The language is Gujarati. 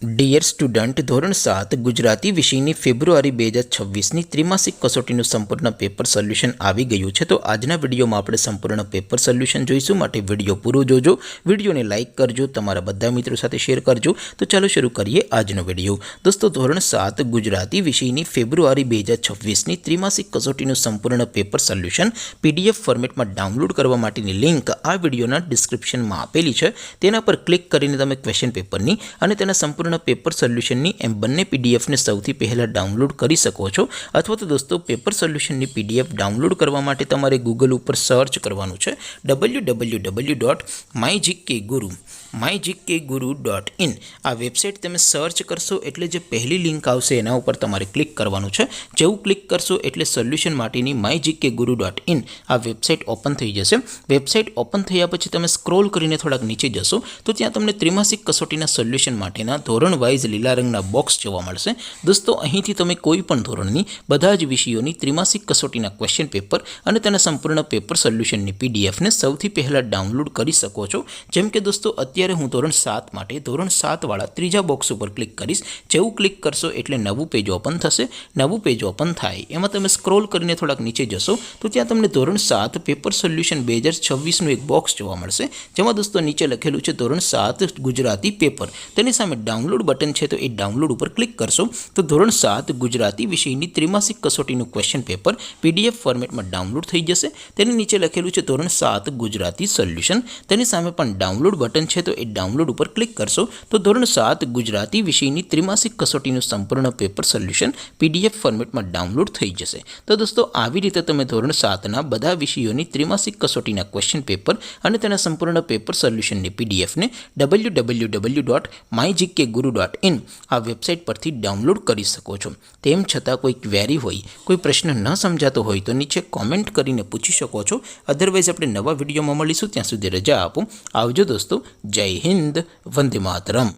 ડિયર સ્ટુડન્ટ, ધોરણ 7 ગુજરાતી વિષયની ફેબ્રુઆરી 2026ની ત્રિમાસિક કસોટીનું સંપૂર્ણ પેપર સોલ્યુશન આવી ગયું છે। તો આજના વિડીયોમાં આપણે સંપૂર્ણ પેપર સોલ્યુશન જોઈશું, માટે વિડીયો પૂરો જોજો, વિડીયોને લાઇક કરજો, તમારા બધા મિત્રો સાથે શેર કરજો। તો ચાલો શરૂ કરીએ આજનો વિડીયો। દોસ્તો, ધોરણ 7 ગુજરાતી વિષયની ફેબ્રુઆરી 2026ની ત્રિમાસિક કસોટીનું સંપૂર્ણ પેપર સોલ્યુશન PDF ફોર્મેટમાં ડાઉનલોડ કરવા માટેની લિંક આ વિડીયોના ડિસ્ક્રિપ્શનમાં આપેલી છે। તેના પર ક્લિક કરીને તમે ક્વેશ્ચન પેપરની અને તેના સંપૂર્ણ પેપર સોલ્યુશનની એમ બંને પીડીએફને સૌથી પહેલાં ડાઉનલોડ કરી શકો છો। અથવા તો દોસ્તો, પેપર સોલ્યુશનની પીડીએફ ડાઉનલોડ કરવા માટે તમારે ગૂગલ ઉપર સર્ચ કરવાનું છે www.mygkguru.in। આ વેબસાઇટ તમે સર્ચ કરશો એટલે જે પહેલી લિંક આવશે એના ઉપર તમારે ક્લિક કરવાનું છે। જેવું ક્લિક કરશો એટલે સોલ્યુશન માટેની mygkguru.in આ વેબસાઇટ ઓપન થઈ જશે। વેબસાઇટ ઓપન થયા પછી તમે સ્ક્રોલ કરીને થોડાક નીચે જશો તો ત્યાં તમને ત્રિમાસિક કસોટીના સોલ્યુશન માટેના ધોરણ વાઇઝ લીલા રંગના બોક્સ જોવા મળશે। દોસ્તો, અહીંથી તમે કોઈ પણ ધોરણની બધા જ વિષયોની ત્રિમાસિક કસોટીના ક્વેશ્ચન પેપર અને તેના સંપૂર્ણ પેપર સોલ્યુશનની પીડીએફને સૌથી પહેલાં ડાઉનલોડ કરી શકો છો। જેમ કે દોસ્તો, અત્યારે હું ધોરણ 7 માટે ધોરણ 7 વાળા ત્રીજા બોક્સ ઉપર ક્લિક કરીશ। જેવું ક્લિક કરશો એટલે નવું પેજ ઓપન થશે। નવું પેજ ઓપન થાય એમાં તમે સ્ક્રોલ કરીને થોડાક નીચે જશો તો ત્યાં તમને ધોરણ 7 પેપર સોલ્યુશન 2026નું એક બોક્સ જોવા મળશે, જેમાં દોસ્તો નીચે લખેલું છે ધોરણ 7 ગુજરાતી પેપર। તેની સામે ડાઉનલોડ બટન છે, તો એ ડાઉનલોડ ઉપર ક્લિક કરશો તો ધોરણ 7 ગુજરાતી વિષયની ત્રિમાસિક કસોટીનું ક્વેશ્ચન પેપર PDF ફોર્મેટમાં ડાઉનલોડ થઈ જશે। તેની નીચે લખેલું છે ધોરણ 7 ગુજરાતી સોલ્યુશન, તેની સામે પણ ડાઉનલોડ બટન છે, તો એ ડાઉનલોડ ઉપર ક્લિક કરશો તો ધોરણ 7 ગુજરાતી વિષયની ત્રિમાસિક કસોટીનું સંપૂર્ણ પેપર સોલ્યુશન PDF ફોર્મેટમાં ડાઉનલોડ થઈ જશે। તો દોસ્તો, આવી રીતે તમે ધોરણ 7ના બધા વિષયોની ત્રિમાસિક કસોટીના ક્વેશ્ચન પેપર અને તેના સંપૂર્ણ પેપર સોલ્યુશનની પીડીએફને www.mygkguru.in આ વેબસાઇટ પરથી ડાઉનલોડ કરી શકો છો। તેમ છતાં કોઈ ક્વેરી હોય, કોઈ પ્રશ્ન ન સમજાતો હોય તો નીચે કોમેન્ટ કરીને પૂછી શકો છો। અધરવાઇઝ આપણે નવા વિડીયોમાં મળીશું, ત્યાં સુધી રજા આપો। આવજો દોસ્તો, જય હિન્દ, વંદે માતરમ।